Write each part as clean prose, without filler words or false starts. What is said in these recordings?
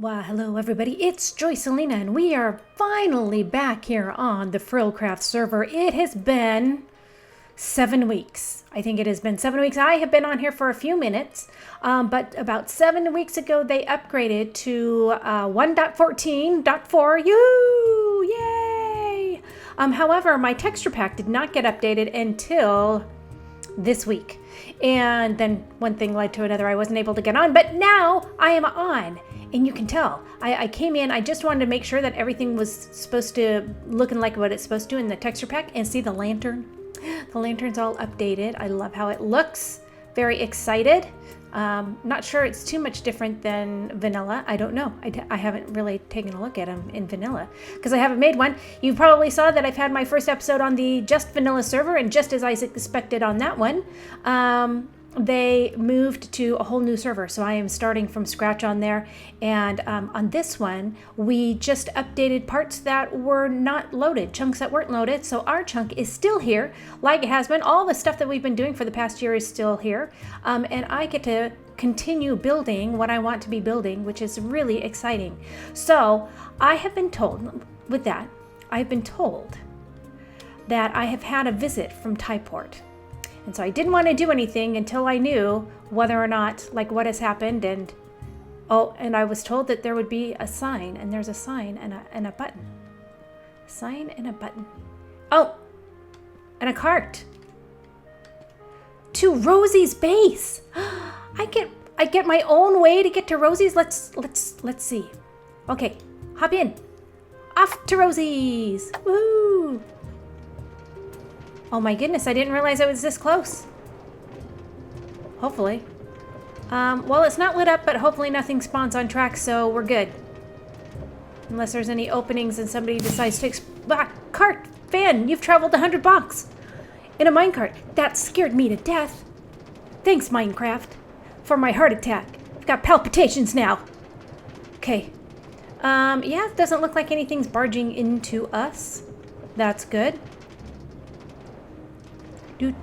Well, hello everybody, it's Joycelina and we are finally back here on the FrilCraft server. It has been 7 weeks. I think it has been 7 weeks. I have been on here for a few minutes, but about 7 weeks ago they upgraded to 1.14.4. Yay! However, my texture pack did not get updated until this week. And then one thing led to another. I wasn't able to get on, but now I am on. And you can tell, I came in, I just wanted to make sure that everything was supposed to, looking like what it's supposed to in the texture pack, and see the lantern. The lantern's all updated. I love how it looks. Very excited. Not sure it's too much different than vanilla. I don't know. I haven't really taken a look at them in vanilla because I haven't made one. You probably saw that I've had my first episode on the just vanilla server, and just as I expected on that one, they moved to a whole new server, so I am starting from scratch on there. And on this one, we just updated parts that were not loaded, chunks that weren't loaded. So our chunk is still here, like it has been. All the stuff that we've been doing for the past year is still here, and I get to continue building what I want to be building, which is really exciting. So I have been told, with that, I've been told that I have had a visit from Typort. And so I didn't want to do anything until I knew whether or not, like, what has happened. And I was told that there would be a sign, and there's a sign and a button. A sign and a button. Oh, and a cart. To Rosie's base. I get my own way to get to Rosie's. Let's see. Okay, hop in. Off to Rosie's. Woo! Oh my goodness, I didn't realize I was this close. Hopefully. Well, it's not lit up, but hopefully nothing spawns on track, so we're good. Unless there's any openings and somebody decides to cart! Fan, you've traveled 100 blocks! In a minecart. That scared me to death. Thanks, Minecraft, for my heart attack. I've got palpitations now. Okay. Yeah, it doesn't look like anything's barging into us. That's good. Some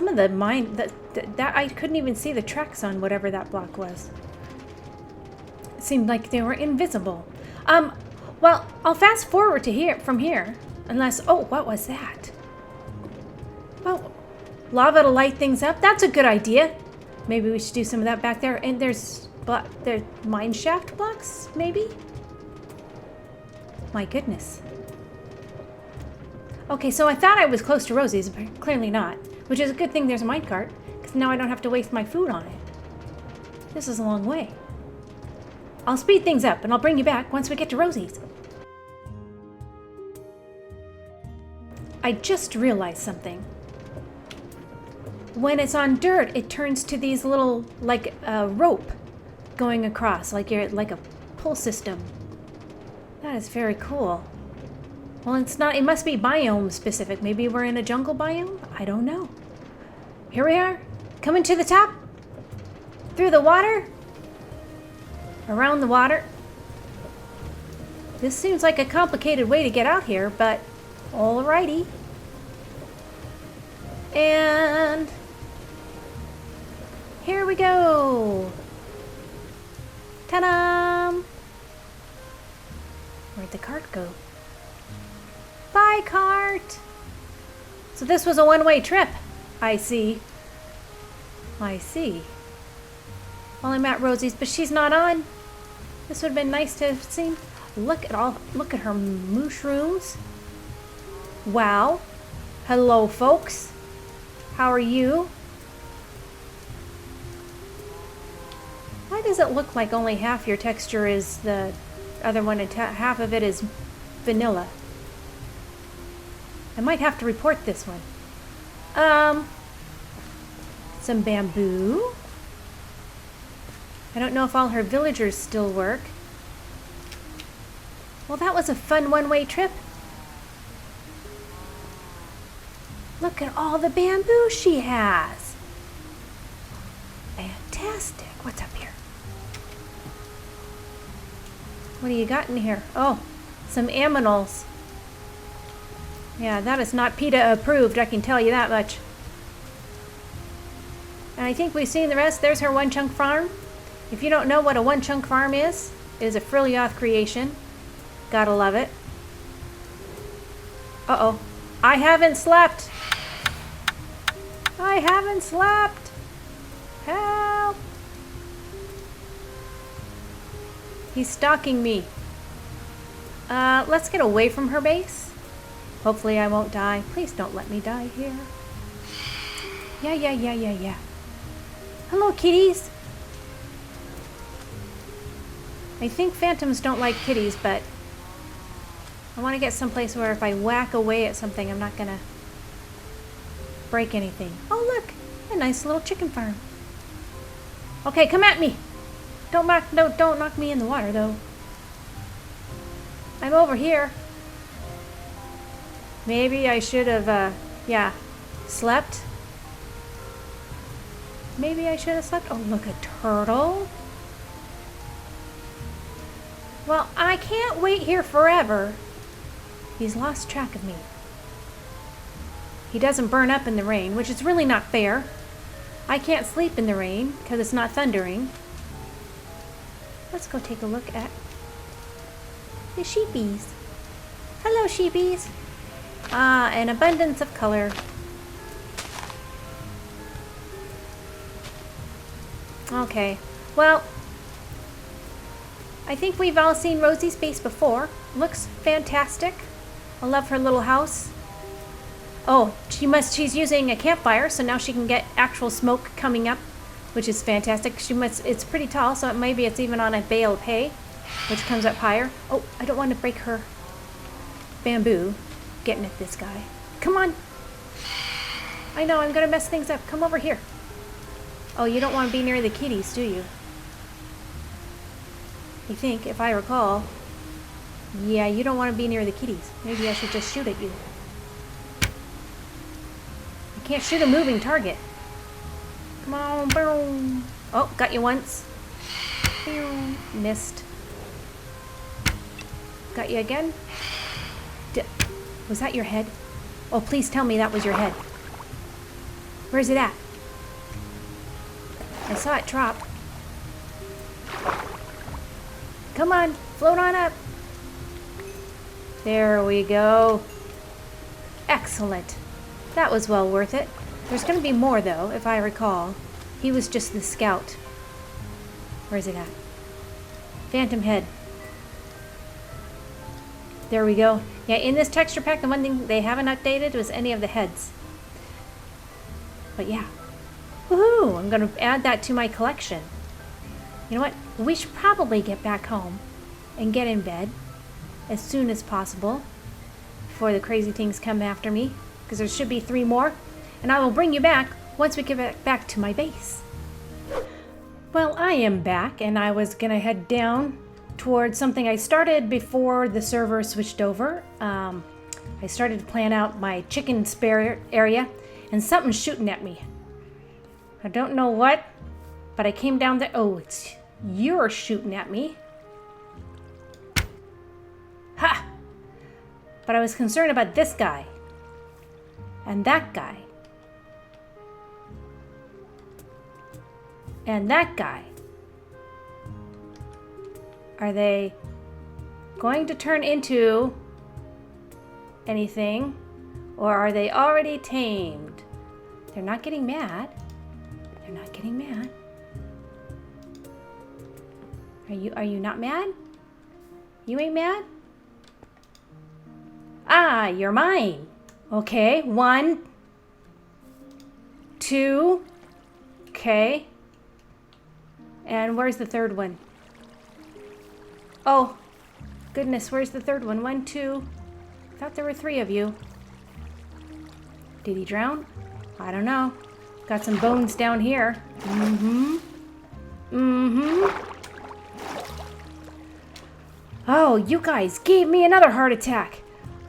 of the mine that I couldn't even see the tracks on whatever that block was. It seemed like they were invisible. Well, I'll fast forward to here from here, unless what was that? Oh, lava to light things up. That's a good idea. Maybe we should do some of that back there. And there's mine shaft blocks, maybe. My goodness. Okay, so I thought I was close to Rosie's, but clearly not. Which is a good thing there's a minecart, because now I don't have to waste my food on it. This is a long way. I'll speed things up, and I'll bring you back once we get to Rosie's. I just realized something. When it's on dirt, it turns to these little, like a rope going across, like a pull system. That is very cool. Well, it's not, it must be biome specific. Maybe we're in a jungle biome? I don't know. Here we are, coming to the top, through the water, around the water. This seems like a complicated way to get out here, but alrighty. And here we go. Ta-da! Where'd the cart go? Bye, cart! So this was a one-way trip. I see. I see. Well, I'm at Rosie's, but she's not on. This would have been nice to have seen. Look at her mushrooms. Wow. Hello, folks. How are you? Why does it look like only half your texture is the other one and half of it is vanilla? I might have to report this one. Some bamboo. I don't know if all her villagers still work. Well, that was a fun one-way trip. Look at all the bamboo she has. Fantastic. What's up here? What do you got in here? Oh, some aminals. Yeah, that is not PETA approved, I can tell you that much. And I think we've seen the rest. There's her one chunk farm. If you don't know what a one chunk farm is, it is a FrilCraft creation. Gotta love it. Uh-oh. I haven't slept. I haven't slept. Help. He's stalking me. Let's get away from her base. Hopefully I won't die. Please don't let me die here. Yeah. Hello, kitties. I think phantoms don't like kitties, but I want to get someplace where if I whack away at something, I'm not going to break anything. Oh, look, a nice little chicken farm. Okay, come at me. Don't knock me in the water, though. I'm over here. Maybe I should have, slept. Maybe I should have slept. Oh, look, a turtle. Well, I can't wait here forever. He's lost track of me. He doesn't burn up in the rain, which is really not fair. I can't sleep in the rain because it's not thundering. Let's go take a look at the sheepies. Hello, sheepies. Ah, an abundance of color. Okay, well, I think we've all seen Rosie's base before. Looks fantastic. I love her little house. Oh, she's using a campfire, so now she can get actual smoke coming up, which is fantastic. It's pretty tall, so maybe it's even on a bale of hay, which comes up higher. Oh, I don't want to break her bamboo. Getting at this guy. Come on. I know, I'm gonna mess things up. Come over here. Oh, you don't want to be near the kitties, do you? I think, if I recall. Yeah, you don't want to be near the kitties. Maybe I should just shoot at you. You can't shoot a moving target. Come on, boom. Oh, got you once. Boom. Missed. Got you again. Was that your head? Oh, please tell me that was your head. Where's it at? I saw it drop. Come on, float on up. There we go. Excellent. That was well worth it. There's going to be more, though, if I recall. He was just the scout. Where's it at? Phantom head. There we go. Yeah, in this texture pack, the one thing they haven't updated was any of the heads. But yeah. Woohoo! I'm going to add that to my collection. You know what? We should probably get back home and get in bed as soon as possible before the crazy things come after me, because there should be 3 more, and I will bring you back once we get back to my base. Well, I am back, and I was going to head down towards something I started before the server switched over. I started to plan out my chicken spare area, and something's shooting at me. I don't know what, but I came down there. Oh, you're shooting at me. Ha! But I was concerned about this guy. And that guy. And that guy. Are they going to turn into anything? Or are they already tamed? They're not getting mad. They're not getting mad. Are you not mad? You ain't mad? Ah, you're mine. Okay, 1, 2. Okay. And where's the third one? Oh, goodness, where's the third one? 1, 2. I thought there were 3 of you. Did he drown? I don't know. Got some bones down here. Oh, you guys gave me another heart attack.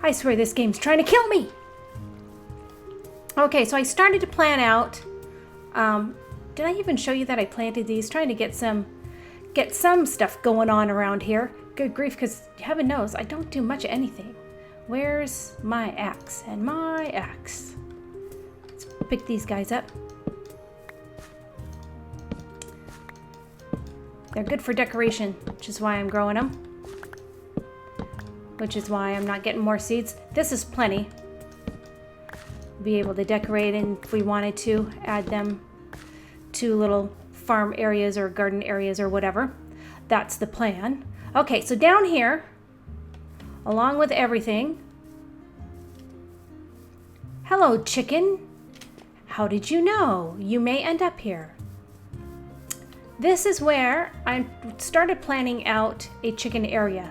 I swear this game's trying to kill me. Okay, so I started to plan out. Did I even show you that I planted these? Trying to get some stuff going on around here. Good grief, because heaven knows I don't do much of anything. Where's my axe? And my axe. Let's pick these guys up. They're good for decoration, which is why I'm growing them. Which is why I'm not getting more seeds. This is plenty. Be able to decorate, and if we wanted to, add them to little farm areas or garden areas or whatever. That's the plan. Okay, so down here, along with everything. Hello, chicken. How did you know? You may end up here. This is where I started planning out a chicken area.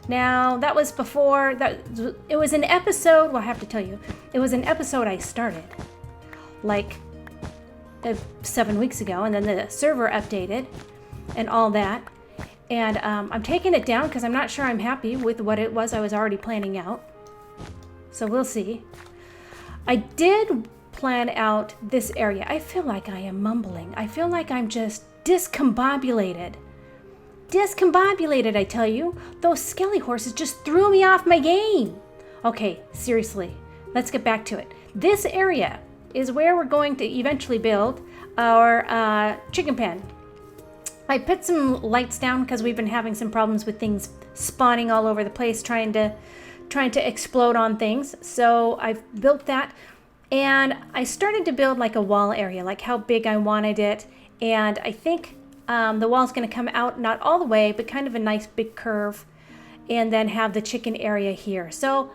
Now, that was before, it was an episode, well, I have to tell you, it was an episode I started like 7 weeks ago, and then the server updated and all that. And I'm taking it down because I'm not sure I'm happy with what it was I was already planning out. So we'll see. I did plan out this area. I feel like I am mumbling. I feel like I'm just discombobulated. Discombobulated, I tell you. Those skelly horses just threw me off my game. Okay, seriously, let's get back to it. This area is where we're going to eventually build our chicken pen. I put some lights down because we've been having some problems with things spawning all over the place, trying to explode on things. So I've built that, and I started to build like a wall area, like how big I wanted it. And I think the wall's going to come out not all the way, but kind of a nice big curve, and then have the chicken area here. So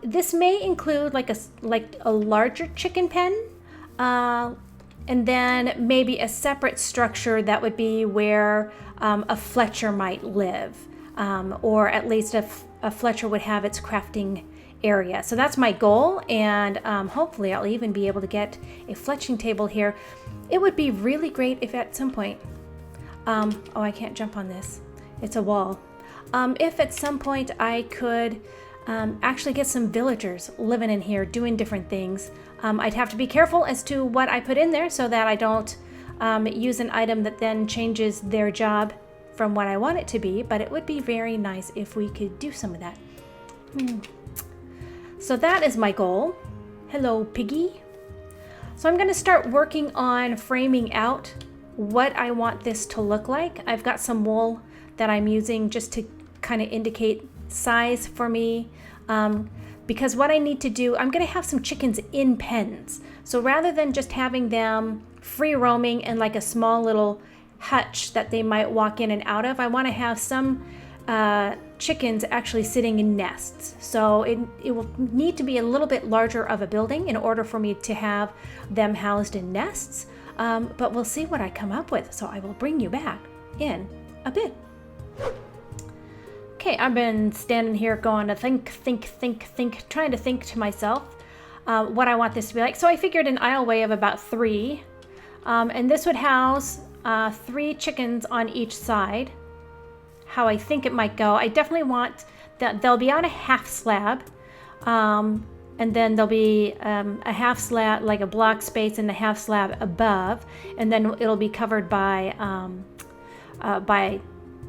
this may include like a larger chicken pen, and then maybe a separate structure that would be where a Fletcher might live, or at least a Fletcher would have its crafting area. So that's my goal, and hopefully I'll even be able to get a fletching table here. It would be really great if at some point, oh, I can't jump on this. It's a wall. If at some point I could actually get some villagers living in here doing different things. I'd have to be careful as to what I put in there so that I don't use an item that then changes their job from what I want it to be, but it would be very nice if we could do some of that. So that is my goal. Hello, piggy. So I'm going to start working on framing out what I want this to look like. I've got some wool that I'm using just to kind of indicate size for me, because what I need to do, I'm going to have some chickens in pens. So rather than just having them free roaming in like a small little hutch that they might walk in and out of, I want to have some chickens actually sitting in nests. So it will need to be a little bit larger of a building in order for me to have them housed in nests. But we'll see what I come up with. So I will bring you back in a bit. Okay, I've been standing here going to think, trying to think to myself what I want this to be like. So I figured an aisleway of about 3. And this would house 3 chickens on each side. How I think it might go. I definitely want that they'll be on a half slab. And then there'll be a half slab, like a block space, and a half slab above. And then it'll be covered by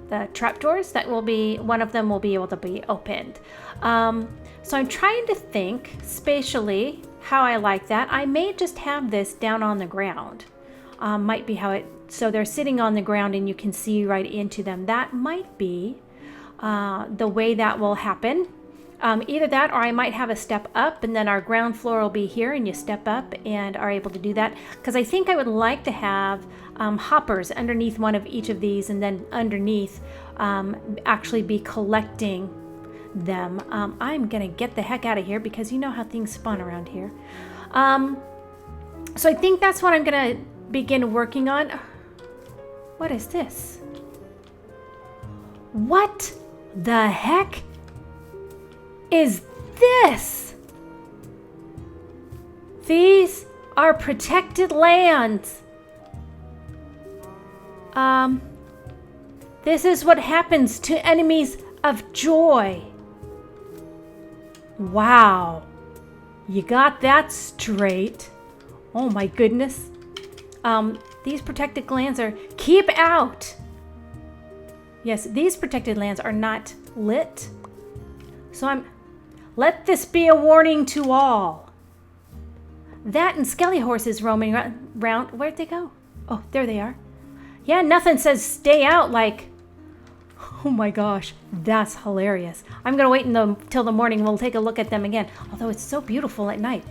the trapdoors that will be, one of them will be able to be opened. So I'm trying to think spatially how I like that. I may just have this down on the ground. Might be how it, so they're sitting on the ground and you can see right into them. That might be the way that will happen. Either that, or I might have a step up and then our ground floor will be here and you step up and are able to do that. Because I think I would like to have hoppers underneath one of each of these, and then underneath actually be collecting them. I'm gonna get the heck out of here because you know how things spawn around here. So I think that's what I'm gonna begin working on. What is this? What the heck is this? These are protected lands. This is what happens to enemies of joy. Wow. You got that straight. Oh my goodness. These protected lands are keep out. Yes, these protected lands are not lit. So let this be a warning to all. That and skelly horses roaming around. Where'd they go? Oh, there they are. Yeah, nothing says stay out like... Oh my gosh, that's hilarious. I'm going to wait till the morning. We'll take a look at them again. Although it's so beautiful at night.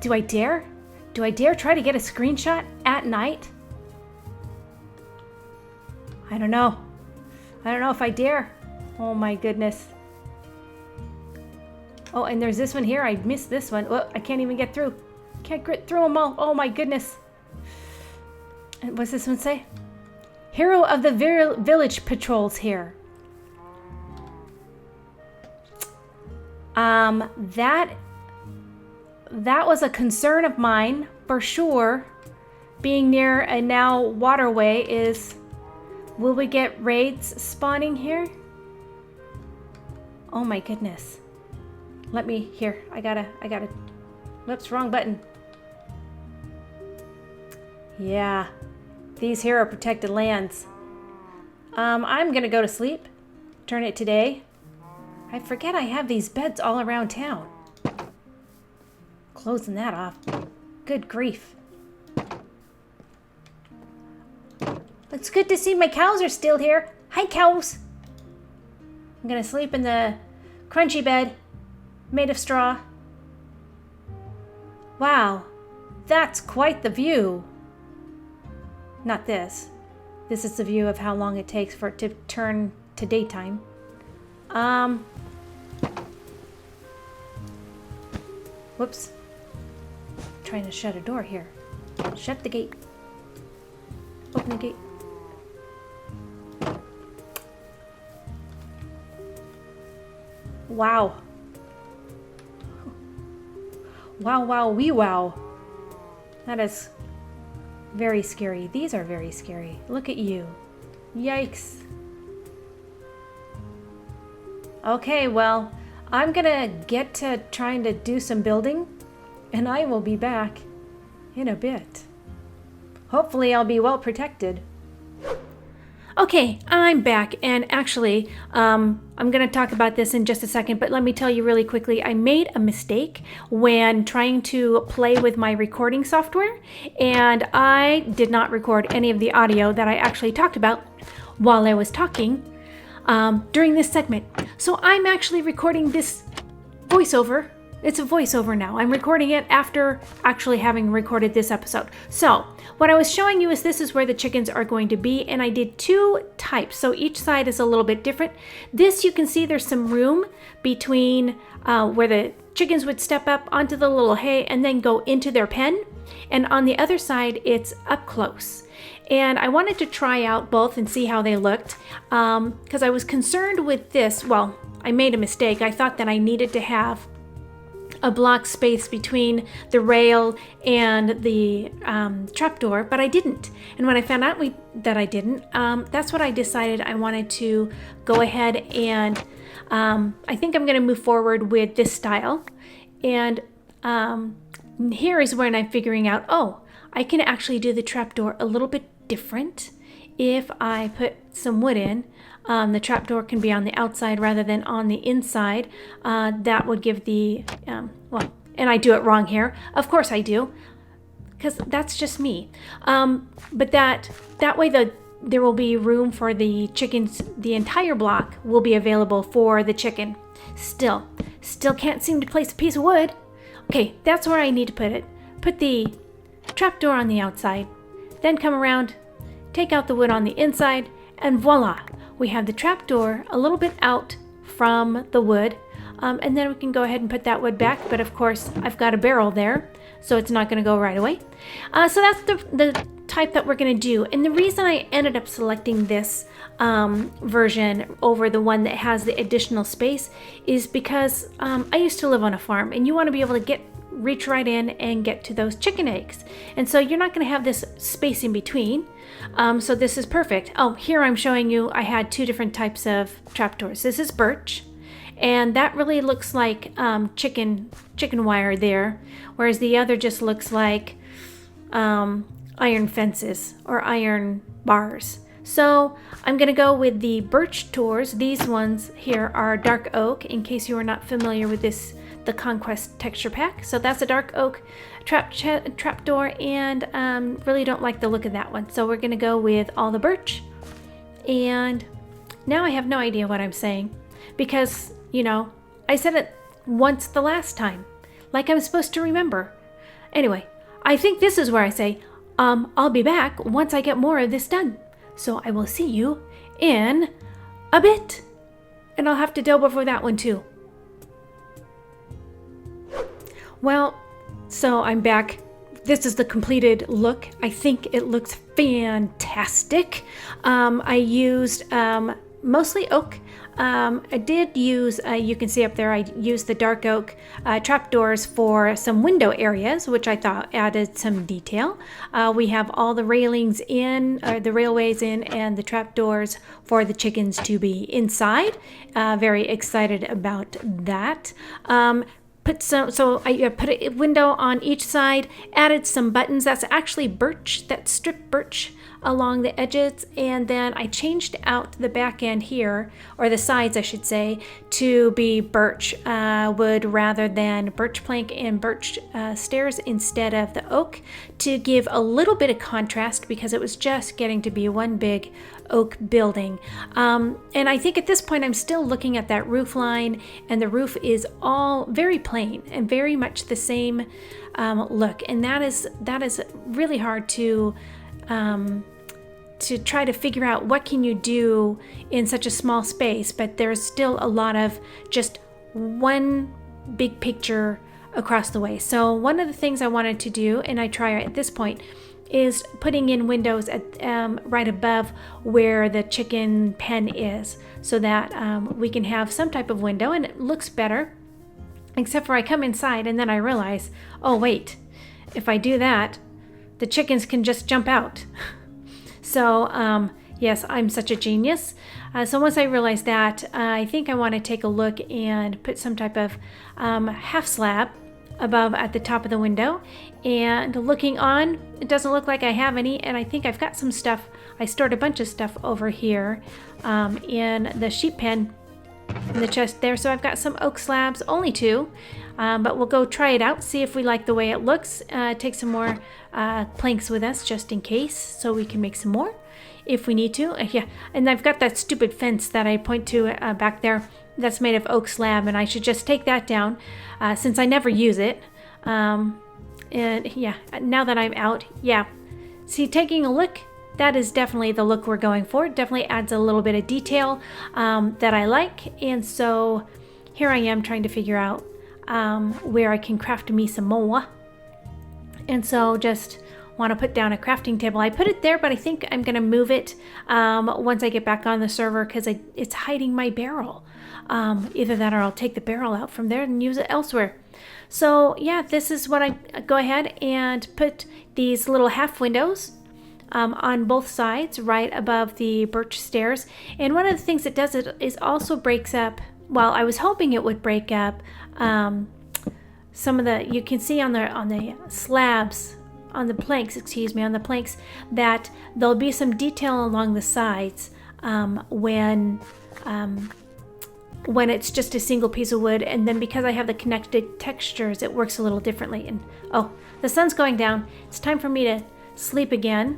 Do I dare? Do I dare try to get a screenshot at night? I don't know. I don't know if I dare. Oh my goodness. Oh, and there's this one here. I missed this one. Oh, I can't even get through. Can't get through them all. Oh my goodness. And what's this one say? Hero of the village patrols here. That was a concern of mine for sure. Being near a now waterway is... Will we get raids spawning here? Oh my goodness. Let me, here, I gotta, whoops, wrong button. Yeah, these here are protected lands. I'm gonna go to sleep, turn it to day. I forget I have these beds all around town. Closing that off. Good grief. It's good to see my cows are still here. Hi, cows. I'm gonna sleep in the crunchy bed made of straw. Wow, that's quite the view. Not this. This is the view of how long it takes for it to turn to daytime. Whoops. Trying to shut a door here. Shut the gate. Open the gate. Wow. Wow, wow, wee wow. That is very scary. These are very scary. Look at you. Yikes. Okay, well, I'm gonna get to trying to do some building, and I will be back in a bit. Hopefully I'll be well protected. Okay, I'm back, and actually, I'm going to talk about this in just a second, but let me tell you really quickly, I made a mistake when trying to play with my recording software, and I did not record any of the audio that I actually talked about while I was talking during this segment. So I'm actually recording this voiceover. It's a voiceover now. I'm recording it after actually having recorded this episode. So what I was showing you is this is where the chickens are going to be, and I did two types. So each side is a little bit different. This, you can see there's some room between where the chickens would step up onto the little hay and then go into their pen. And on the other side, it's up close. And I wanted to try out both and see how they looked because I was concerned with this. Well, I made a mistake. I thought that I needed to have a block space between the rail and the trapdoor, but I didn't. And when I found out that I didn't, that's what I decided I wanted to go ahead and I think I'm going to move forward with this style. And here is when I'm figuring out, oh, I can actually do the trapdoor a little bit different if I put some wood in. The trapdoor can be on the outside rather than on the inside. That would give the, well, and I do it wrong here. Of course I do, because that's just me. But that way there will be room for the chickens. The entire block will be available for the chicken. Still can't seem to place a piece of wood. Okay, that's where I need to put it. Put the trapdoor on the outside, then come around, take out the wood on the inside, and voila! We have the trapdoor a little bit out from the wood, and then we can go ahead and put that wood back, but of course I've got a barrel there, so it's not going to go right away. So that's the type that we're going to do, and the reason I ended up selecting this version over the one that has the additional space is because I used to live on a farm, and you want to be able to reach right in and get to those chicken eggs, and so you're not going to have this space in between. So this is perfect. Oh, here I'm showing you I had two different types of trapdoors. This is birch, and that really looks like chicken wire there, whereas the other just looks like iron fences or iron bars. So I'm going to go with the birch doors. These ones here are dark oak, in case you are not familiar with this the Conquest texture pack. So that's a dark oak trapdoor, and really don't like the look of that one. So we're gonna go with all the birch. And now I have no idea what I'm saying, because, you know, I said it once the last time, like I'm supposed to remember. Anyway, I think this is where I say, I'll be back once I get more of this done. So I will see you in a bit. And I'll have to delve over that one too. Well, so I'm back. This is the completed look. I think it looks fantastic. I used mostly oak. I did use, you can see up there, I used the dark oak trapdoors for some window areas, which I thought added some detail. We have all the railings in, or the railways in, and the trapdoors for the chickens to be inside. Very excited about that. So I put a window on each side, added some buttons. That's actually birch, that stripped birch along the edges, and then I changed out the back end here, or the sides I should say, to be birch wood rather than birch plank and birch stairs instead of the oak, to give a little bit of contrast, because it was just getting to be one big oak building. And I think at this point I'm still looking at that roof line, and the roof is all very plain and very much the same look, and that is really hard to try to figure out what can you do in such a small space, but there's still a lot of just one big picture across the way. So one of the things I wanted to do, and I try at this point, is putting in windows at right above where the chicken pen is, so that we can have some type of window, and it looks better, except for I come inside and then I realize, oh wait, if I do that, the chickens can just jump out. So yes, I'm such a genius. So once I realized that, I think I want to take a look and put some type of half slab above at the top of the window. And looking on, it doesn't look like I have any, and I think I've got some stuff. I stored a bunch of stuff over here in the sheep pen in the chest there. So I've got some oak slabs, only 2, but we'll go try it out, see if we like the way it looks. Take some more planks with us just in case, so we can make some more if we need to. Yeah, and I've got that stupid fence that I point to back there that's made of oak slab, and I should just take that down since I never use it. And yeah, now that I'm out, yeah, see, taking a look, that is definitely the look we're going for. It definitely adds a little bit of detail that I like. And so here I am trying to figure out where I can craft me some more. And so just want to put down a crafting table. I put it there, but I think I'm going to move it once I get back on the server, because it's hiding my barrel. Either that or I'll take the barrel out from there and use it elsewhere. So yeah, this is what I go ahead and put these little half windows on both sides right above the birch stairs. And one of the things it does is also breaks up, well, I was hoping it would break up some of the, you can see on the slabs, on the planks, on the planks, that there'll be some detail along the sides when it's just a single piece of wood. And then because I have the connected textures, it works a little differently. And oh, the sun's going down. It's time for me to sleep again,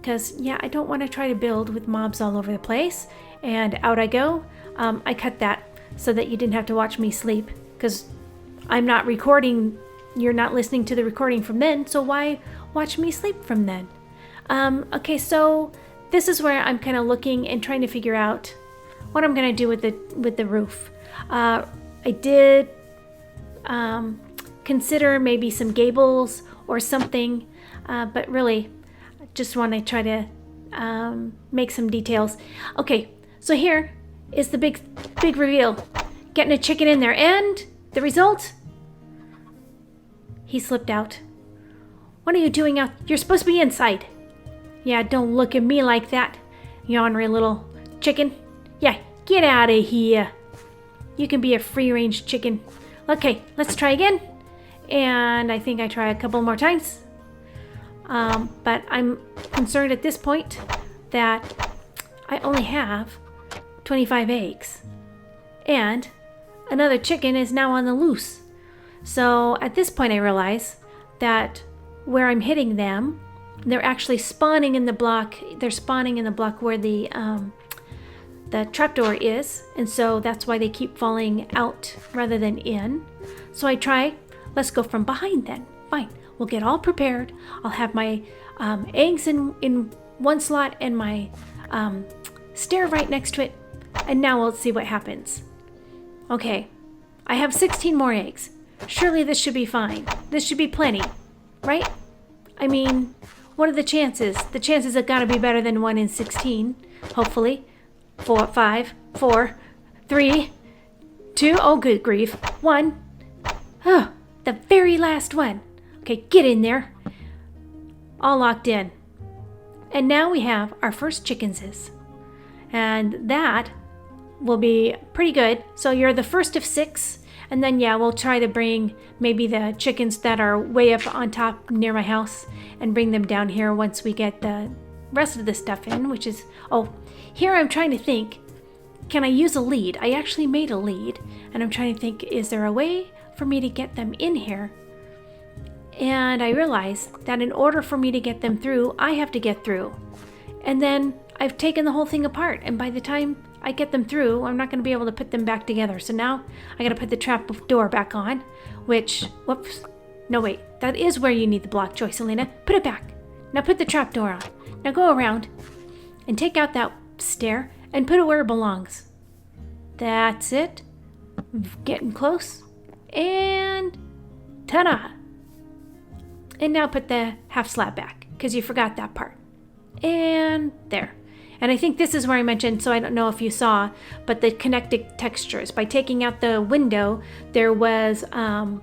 because yeah, I don't want to try to build with mobs all over the place. And out I go. I cut that so that you didn't have to watch me sleep, because I'm not recording. You're not listening to the recording from then, so why watch me sleep from then? Okay, so this is where I'm kind of looking and trying to figure out what I'm going to do with the roof. I did consider maybe some gables or something, but really just want to try to make some details. Okay, so here is the big reveal. Getting a chicken in there, and the result? He slipped out. What are you doing out? You're supposed to be inside. Yeah, don't look at me like that, you ornery little chicken. Yeah, get out of here. You can be a free-range chicken. Okay, let's try again. And I think I try a couple more times. But I'm concerned at this point that I only have 25 eggs. And another chicken is now on the loose. So at this point I realize that where I'm hitting them, they're actually spawning in the block. They're spawning in the block where the trapdoor is, and so that's why they keep falling out rather than in. So I try, let's go from behind then. Fine, we'll get all prepared. I'll have my eggs in one slot and my stair right next to it, and now we'll see what happens. Okay, I have 16 more eggs. Surely this should be fine. This should be plenty, right? I mean, what are the chances? The chances have got to be better than 1 in 16, hopefully. 4, 5, 4, 3, 2, oh good grief, 1. Oh, the very last one. Okay, get in there. All locked in. And now we have our first chickenses. And that will be pretty good. So you're the first of 6. And then, yeah, we'll try to bring maybe the chickens that are way up on top near my house and bring them down here once we get the rest of the stuff in, which is, oh, here I'm trying to think, can I use a lead? I actually made a lead, and I'm trying to think, is there a way for me to get them in here? And I realize that in order for me to get them through, I have to get through. And then I've taken the whole thing apart, and by the time I get them through, I'm not going to be able to put them back together. So now I got to put the trap door back on, which, whoops, no wait, that is where you need the block, Joycelina. Put it back. Now put the trap door on. Now go around and take out that stair and put it where it belongs. That's it. Getting close. And ta-da! And now put the half slab back, because you forgot that part. And there. And I think this is where I mentioned, so I don't know if you saw, but the connected textures. By taking out the window, there was the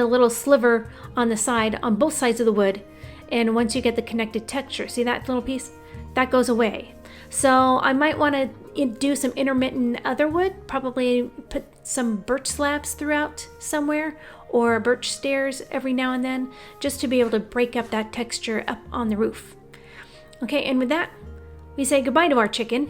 little sliver on the side, on both sides of the wood. And once you get the connected texture, see that little piece? That goes away. So I might want to do some intermittent other wood, probably put some birch slabs throughout somewhere, or birch stairs every now and then, just to be able to break up that texture up on the roof. Okay, and with that, we say goodbye to our chicken.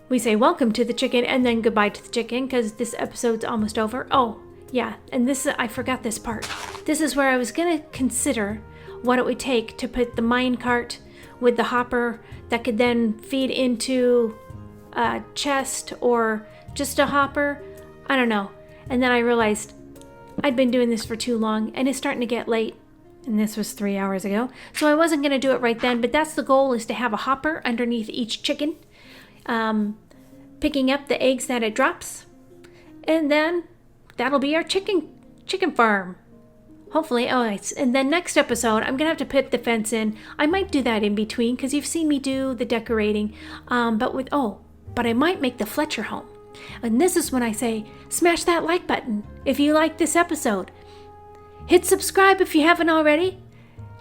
We say welcome to the chicken and then goodbye to the chicken, because this episode's almost over. Oh, yeah, and this, I forgot this part. This is where I was going to consider what it would take to put the mine cart with the hopper that could then feed into a chest or just a hopper. I don't know. And then I realized I'd been doing this for too long and it's starting to get late. And this was 3 hours ago. So I wasn't going to do it right then, but that's the goal, is to have a hopper underneath each chicken, picking up the eggs that it drops. And then that'll be our chicken farm. Hopefully. Oh, and then next episode, I'm going to have to put the fence in. I might do that in between, because you've seen me do the decorating. But I might make the Fletcher home. And this is when I say, smash that like button if you like this episode. Hit subscribe if you haven't already.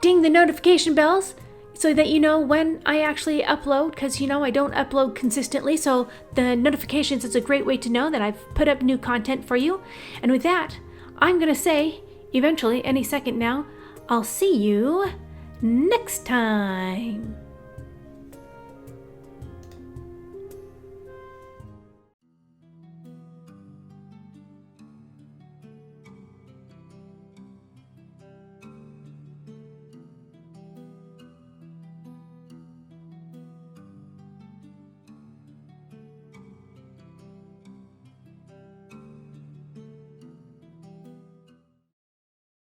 Ding the notification bells so that you know when I actually upload, because I don't upload consistently. So the notifications is a great way to know that I've put up new content for you. And with that, I'm going to say, eventually, any second now, I'll see you next time.